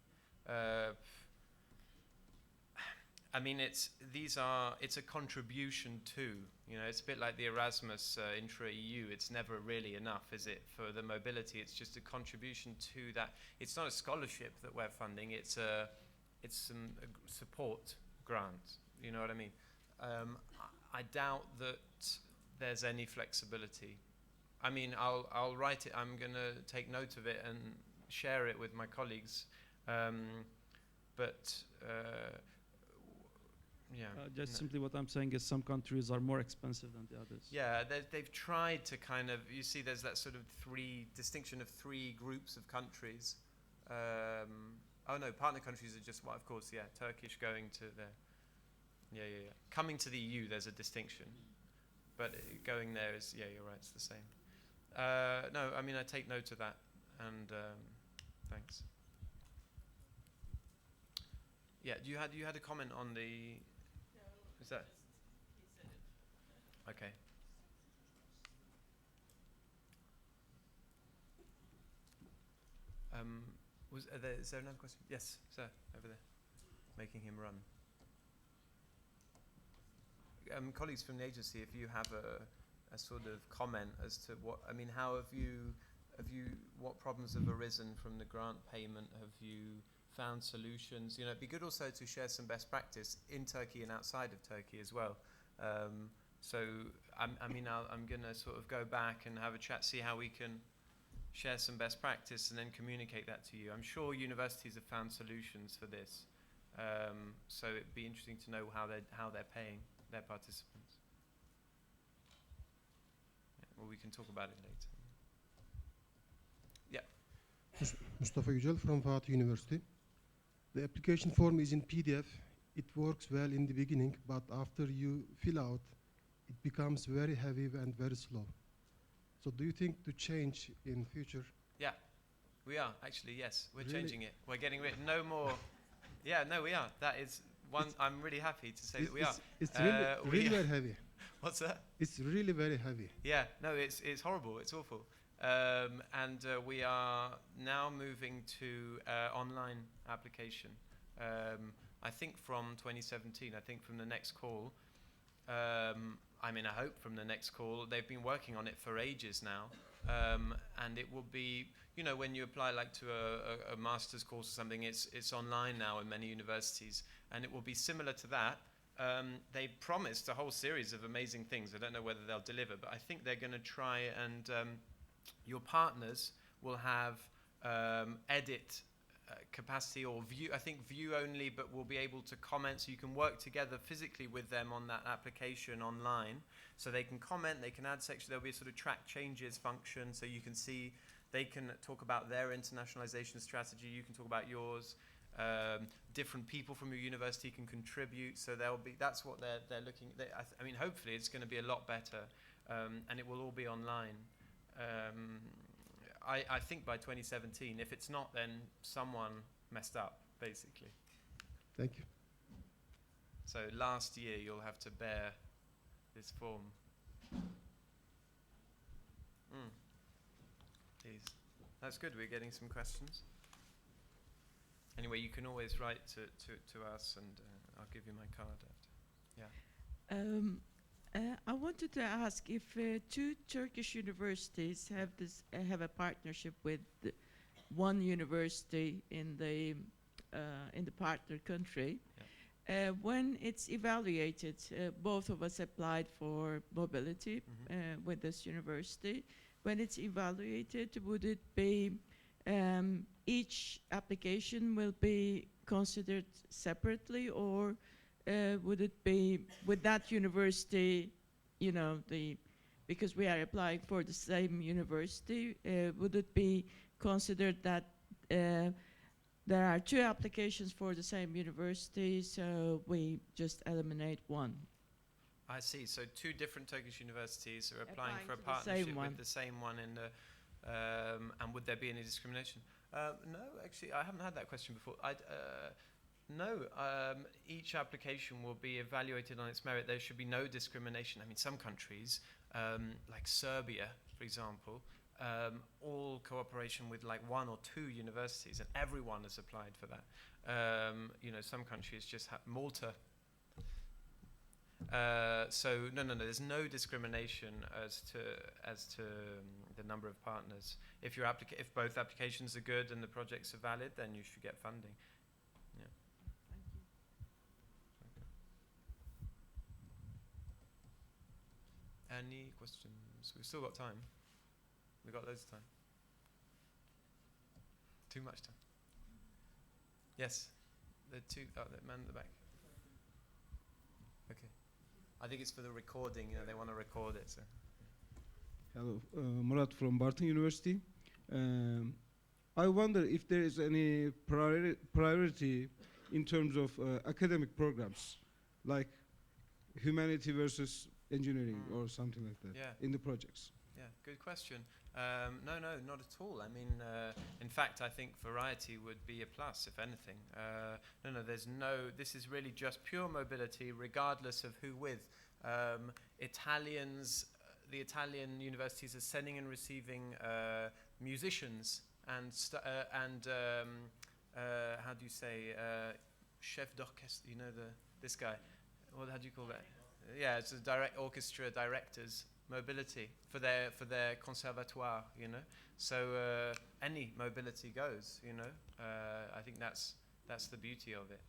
I mean, it's a contribution to, it's a bit like the Erasmus intra-EU. It's never really enough, is it, for the mobility? It's just a contribution to that. It's not a scholarship that we're funding. It's some support grant. You know what I mean? I doubt that there's any flexibility. I mean, I'll write it. I'm going to take note of it and share it with my colleagues. Just simply what I'm saying is some countries are more expensive than the others. Yeah, they've tried to kind of, you see there's that sort of distinction of three groups of countries. Partner countries are just, well, of course, yeah, Turkish going to the, coming to the EU, there's a distinction. But going there is, yeah, you're right, it's the same. No, I mean, I take note of that, and thanks. Yeah, you had a comment on the... Is that? Okay. Is there another question? Yes, sir, over there, making him run. Colleagues from the agency, if you have a sort of comment as to what, I mean, how what problems have arisen from the grant payment? Have you found solutions? It'd be good also to share some best practice in Turkey and outside of Turkey as well. I'm going to sort of go back and have a chat, see how we can share some best practice and then communicate that to you. I'm sure universities have found solutions for this. So it'd be interesting to know how they're paying their participants. Yeah, well, we can talk about it later. Yeah. Mustafa Yücel from Fatih University. The application form is in PDF. It works well in the beginning, but after you fill out, it becomes very heavy and very slow. So do you think to change in future? Yeah, we are actually, yes. We're Really? changing it. We're getting rid no more. Yeah, no, we are. That is one. I'm really happy to say that we are. It's really very heavy. What's that? It's really very heavy. Yeah, no, it's horrible. It's awful. And we are now moving to online application. I think from 2017. I think from the next call. I hope from the next call. They've been working on it for ages now, and it will be, when you apply like to a master's course or something, it's online now in many universities, and it will be similar to that. They promised a whole series of amazing things. I don't know whether they'll deliver, but I think they're going to try and your partners will have edit capacity or view, I think view only, but will be able to comment, so you can work together physically with them on that application online. So they can comment, they can add sections, there'll be a sort of track changes function, so you can see, they can talk about their internationalization strategy, you can talk about yours. Different people from your university can contribute, so that's what they're looking at. Hopefully it's going to be a lot better, and it will all be online. I think by 2017, if it's not, then someone messed up, basically. Thank you. So last year you'll have to bear this form. Please. That's good, we're getting some questions. Anyway, you can always write to us, and I'll give you my card after. Yeah. I wanted to ask if two Turkish universities have a partnership with one university in the partner country. Yeah. When it's evaluated, both of us applied for mobility with this university. When it's evaluated, would it be each application will be considered separately, or would it be with that university, because we are applying for the same university, would it be considered that there are two applications for the same university, so we just eliminate one? I see. So two different Turkish universities are applying for a to the partnership same one. with the same one in the, and would there be any discrimination? No, actually, I haven't had that question before. No, each application will be evaluated on its merit. There should be no discrimination. I mean, some countries, like Serbia, for example, all cooperation with like 1 or 2 universities, and everyone has applied for that. You know, some countries just have Malta. So no, there's no discrimination as to the number of partners. If if both applications are good and the projects are valid, then you should get funding. Yeah. Any questions? We've still got time. We've got loads of time. Too much time. Yes, the man at the back. Okay. I think it's for the recording. You know, they want to record it. So. Hello, Murat from Barton University. I wonder if there is any priority in terms of academic programs, like humanity versus engineering or something like that, in the projects. Yeah, good question. No, not at all. I mean, in fact, I think variety would be a plus, if anything. This is really just pure mobility, regardless of who with. The Italian universities are sending and receiving musicians and how do you say, chef d'orchestre, you know, this guy. How do you call that? Yeah, it's a orchestra directors. Mobility for their conservatoire, you know. So any mobility goes, you know. I think that's the beauty of it.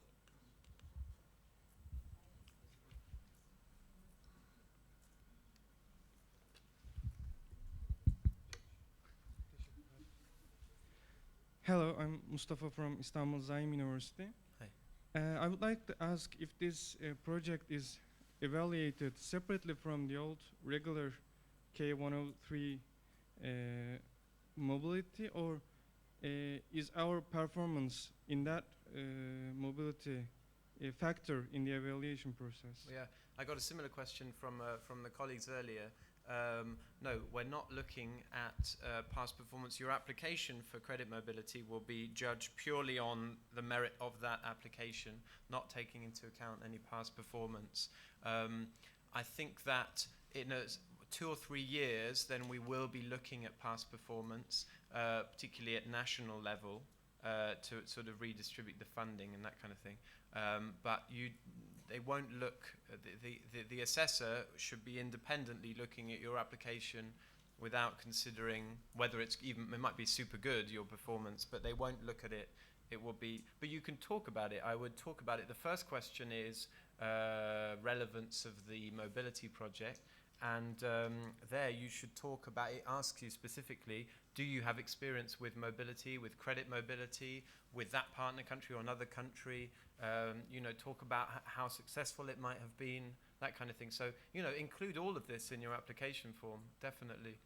Hello, I'm Mustafa from Istanbul Zaim University. Hi. I would like to ask if this project is evaluated separately from the old regular KA103 mobility, or is our performance in that mobility a factor in the evaluation process? Yeah, I got a similar question from the colleagues earlier. No, we're not looking at past performance. Your application for credit mobility will be judged purely on the merit of that application, not taking into account any past performance. I think that in 2 or 3 years, then we will be looking at past performance, particularly at national level, to sort of redistribute the funding and that kind of thing. But they won't look. The assessor should be independently looking at your application without considering whether it might be super good, your performance, but they won't look at it. It will be, but you can talk about it. I would talk about it. The first question is relevance of the mobility project, and there you should talk about it. Asks you specifically, do you have experience with mobility, with credit mobility, with that partner country or another country? Talk about how successful it might have been, that kind of thing. So, include all of this in your application form, definitely.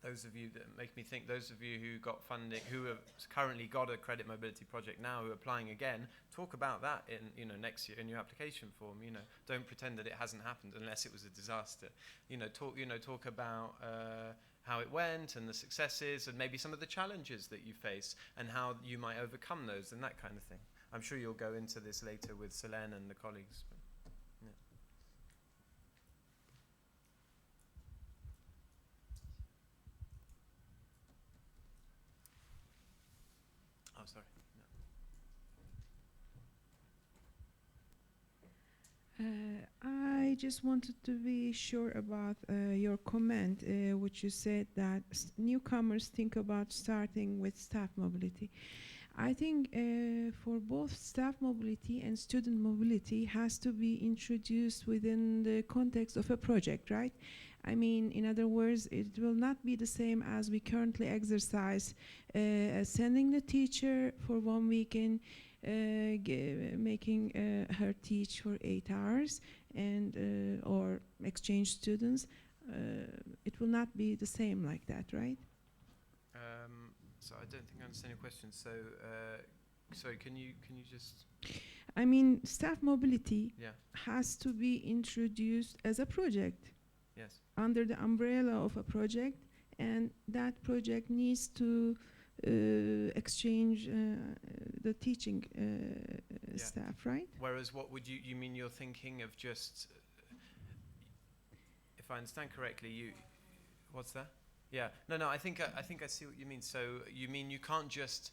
Those of you that make me think, those of you who got funding, who have currently got a credit mobility project now, who are applying again, talk about that in next year in your application form. Don't pretend that it hasn't happened unless it was a disaster. Talk about how it went and the successes and maybe some of the challenges that you face and how you might overcome those and that kind of thing. I'm sure you'll go into this later with Selene and the colleagues. But, yeah. Oh, sorry. I just wanted to be sure about your comment, which you said that newcomers think about starting with staff mobility. I think for both staff mobility and student mobility has to be introduced within the context of a project, right? I mean, in other words, it will not be the same as we currently exercise sending the teacher for 1 weekend, making her teach for 8 hours, and or exchange students. It will not be the same like that, right? So I don't think I understand your question. So, sorry, can you just? I mean, staff mobility has to be introduced as a project. Yes. Under the umbrella of a project, and that project needs to exchange the teaching staff, right? Whereas what would you mean you're thinking of just, if I understand correctly, what's that? Yeah, no, I think I see what you mean. So you mean you can't just,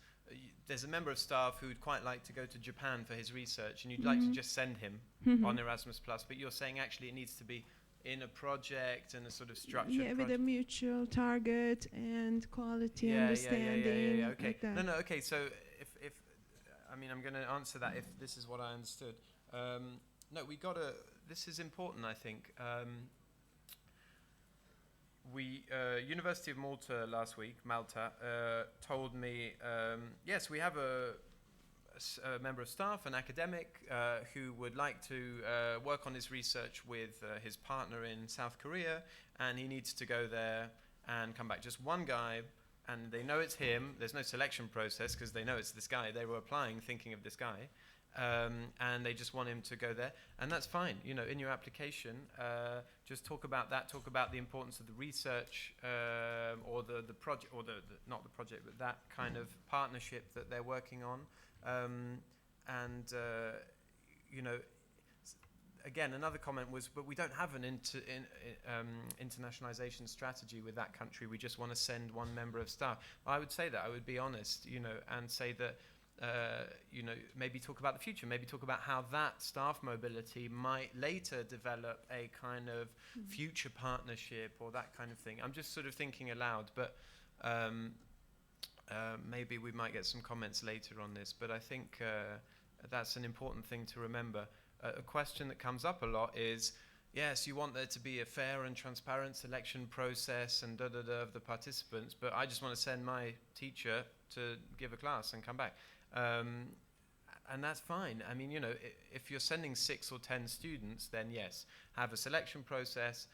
there's a member of staff who'd quite like to go to Japan for his research and you'd like to just send him on Erasmus+, but you're saying actually it needs to be in a project and a sort of structured Yeah, with a mutual target and quality understanding. Yeah. Okay. Like that. No. Okay. So if I mean, I'm going to answer that if this is what I understood. No, we got to. This is important, I think. University of Malta last week, Malta, told me, yes, we have a member of staff, an academic, who would like to work on his research with his partner in South Korea, and he needs to go there and come back. Just one guy, and they know it's him. There's no selection process because they know it's this guy. They were applying thinking of this guy, and they just want him to go there, and that's fine. You know, in your application, just talk about that. Talk about the importance of the research, or the project, or not the project, but that kind of partnership that they're working on. You know, again, another comment was, but we don't have an internationalization strategy with that country. We just want to send one member of staff. Well, I would say that. I would be honest, you know, and say that, you know, maybe talk about the future. Maybe talk about how that staff mobility might later develop a kind of future partnership or that kind of thing. I'm just sort of thinking aloud, but maybe we might get some comments later on this, but I think that's an important thing to remember. A question that comes up a lot is, yes, you want there to be a fair and transparent selection process and of the participants, but I just want to send my teacher to give a class and come back. And that's fine. I mean, you know, if you're sending 6 or 10 students, then yes, have a selection process,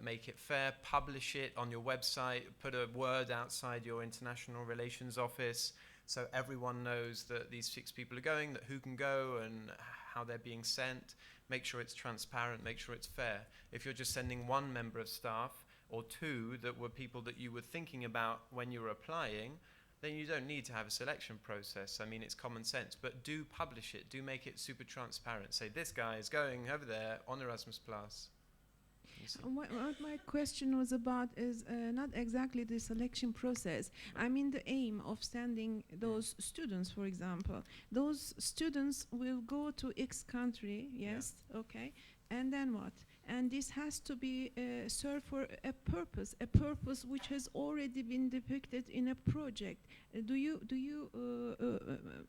make it fair, publish it on your website, put a word outside your international relations office so everyone knows that these 6 people are going, that who can go and how they're being sent. Make sure it's transparent, make sure it's fair. If you're just sending one member of staff or 2 that were people that you were thinking about when you were applying, then you don't need to have a selection process. I mean, it's common sense, but do publish it, do make it super transparent. Say, this guy is going over there on Erasmus+. What my question was about is not exactly the selection process. I mean the aim of sending those students, for example. Those students will go to X country, yes, okay, and then what? And this has to be served for a purpose which has already been depicted in a project. Do you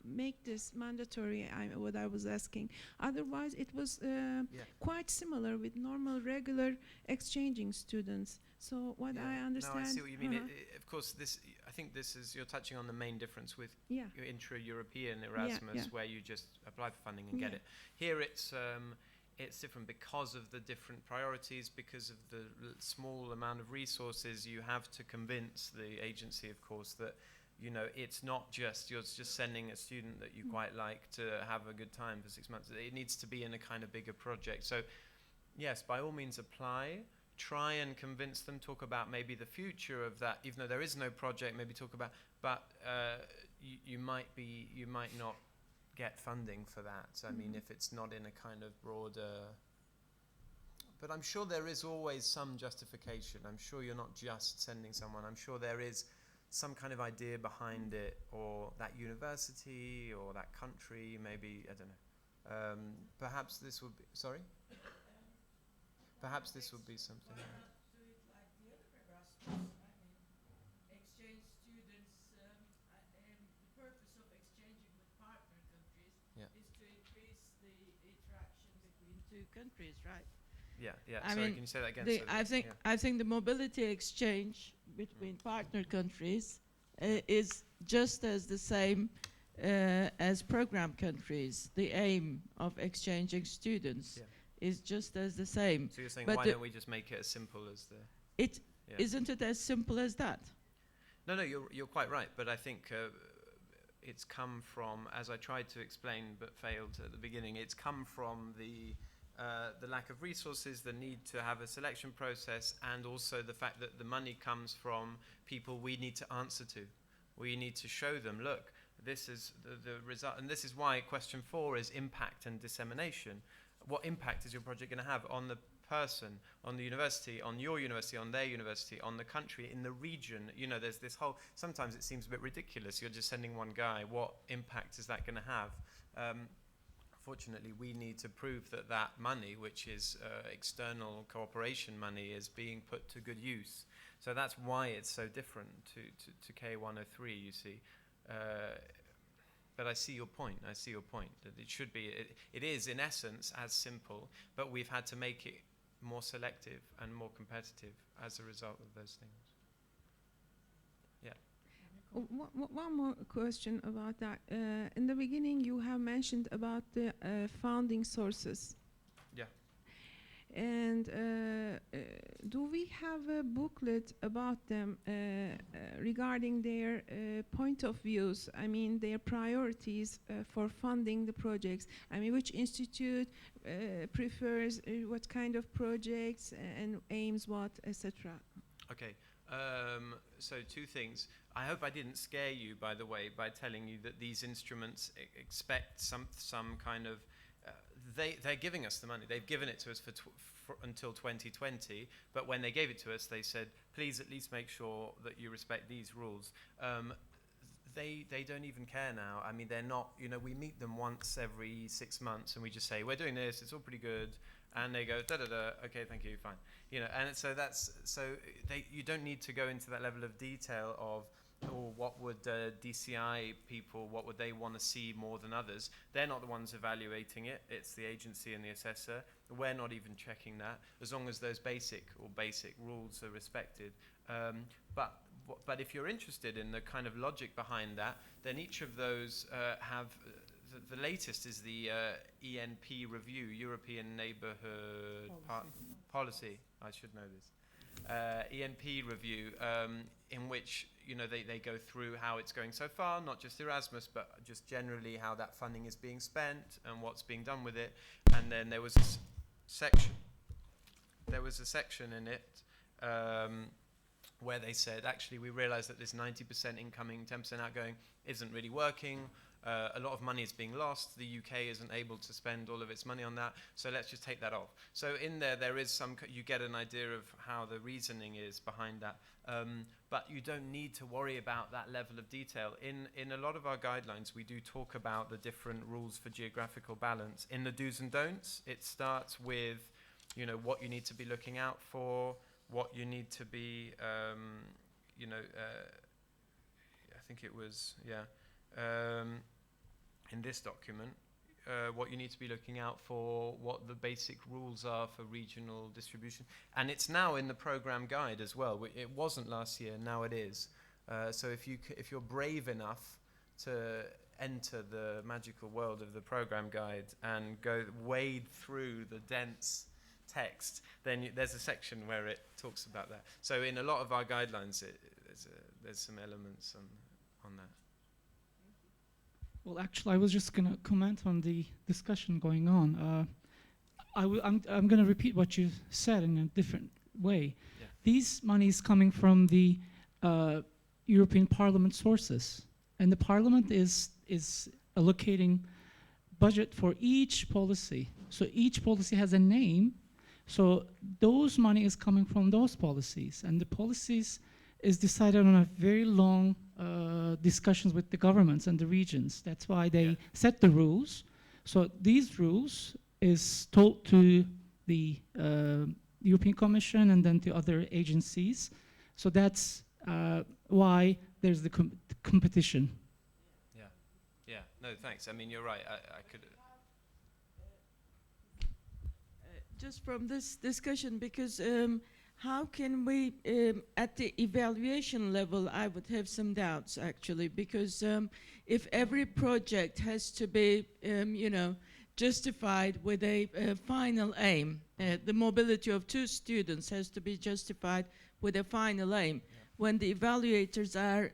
make this mandatory? What I was asking. Otherwise, it was quite similar with normal, regular exchanging students. So what I understand. No, I see what you mean. Of course, I think this is, you're touching on the main difference with your intra-European Erasmus, where you just apply for funding and get it. Here, it's different because of the different priorities, because of the small amount of resources. You have to convince the agency, of course, that, you know, it's not just, you're just sending a student that you quite like to have a good time for 6 months. It needs to be in a kind of bigger project. So, yes, by all means apply. Try and convince them, talk about maybe the future of that, even though there is no project, maybe talk about, but you might not get funding for that. I mean, if it's not in a kind of broader, but I'm sure there is always some justification. I'm sure you're not just sending someone. I'm sure there is some kind of idea behind it, or that university or that country, maybe, I don't know. Perhaps this would be, sorry? Perhaps this would be something. Countries, right? Yeah. I Sorry, mean, can you say that again? I think the mobility exchange between partner countries is just as the same as program countries. The aim of exchanging students is just as the same. So you're saying, but why don't we just make it as simple as the? Isn't it as simple as that? No, you're quite right. But I think it's come from, as I tried to explain but failed at the beginning, it's come from the lack of resources, the need to have a selection process, and also the fact that the money comes from people we need to answer to. We need to show them, look, this is the result, and this is why question 4 is impact and dissemination. What impact is your project going to have on the person, on the university, on your university, on their university, on the country, in the region? You know, there's this whole, sometimes it seems a bit ridiculous. You're just sending one guy. What impact is that going to have? Fortunately, we need to prove that that money, which is external cooperation money, is being put to good use. So that's why it's so different to KA103, you see. But I see your point. I see your point that it should be. It is in essence as simple, but we've had to make it more selective and more competitive as a result of those things. Yeah. One more question about that. In the beginning, you have mentioned about the funding sources. Yeah. And do we have a booklet about them regarding their point of views? I mean, their priorities for funding the projects. I mean, which institute prefers what kind of projects and aims what, etc. Okay. So 2 things. I hope I didn't scare you, by the way, by telling you that these instruments expect some kind of. They're giving us the money. They've given it to us for until 2020. But when they gave it to us, they said, please at least make sure that you respect these rules. They don't even care now. I mean, they're not. You know, we meet them once every 6 months, and we just say, we're doing this. It's all pretty good. And they go, da da da. Okay, thank you, fine. You know, and so you don't need to go into that level of detail of. Or what would DCI people, what would they want to see more than others? They're not the ones evaluating it. It's the agency and the assessor. We're not even checking that, as long as those basic rules are respected. But if you're interested in the kind of logic behind that, then each of those have, the latest is the ENP review, European Neighbourhood Policy. I should know this. ENP review, in which they go through how it's going so far, not just Erasmus, but just generally how that funding is being spent and what's being done with it. And then there was a section in it where they said, actually, we realized that this 90% incoming, 10% outgoing isn't really working. A lot of money is being lost. The UK isn't able to spend all of its money on that, so let's just take that off. So in there is you get an idea of how the reasoning is behind that, but you don't need to worry about that level of detail. In a lot of our guidelines, we do talk about the different rules for geographical balance. In the do's and don'ts, it starts with, what you need to be looking out for, what you need to be, I think it was, in this document, what you need to be looking out for, what the basic rules are for regional distribution. And it's now in the program guide as well. It wasn't last year, now it is. So if you're brave enough to enter the magical world of the program guide and wade through the dense text, then there's a section where it talks about that. So in a lot of our guidelines, there's some elements on that. Well, actually, I was just going to comment on the discussion going on. I'm going to repeat what you said in a different way. Yeah. These monies coming from the European Parliament sources, and the Parliament is allocating budget for each policy. So each policy has a name. So those money is coming from those policies, and the policies is decided on a very long discussions with the governments and the regions. That's why they set the rules. So these rules is told to the European Commission and then to other agencies. So that's why there's the competition. Yeah. No, thanks. I mean, you're right. I could. Just from this discussion, because how can we, at the evaluation level, I would have some doubts actually, because if every project has to be, justified with a final aim, the mobility of 2 students has to be justified with a final aim. Yeah. When the evaluators are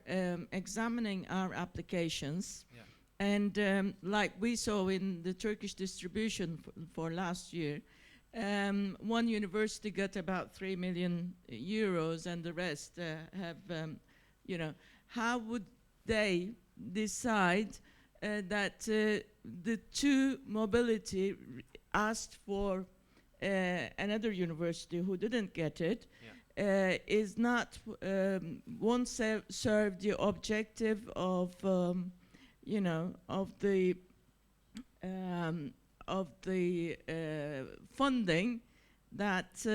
examining our applications, and like we saw in the Turkish distribution for last year, one university got about 3 million euros and the rest have, how would they decide that the two mobility asked for another university who didn't get it, is not won't serve the objective of you know, of the funding that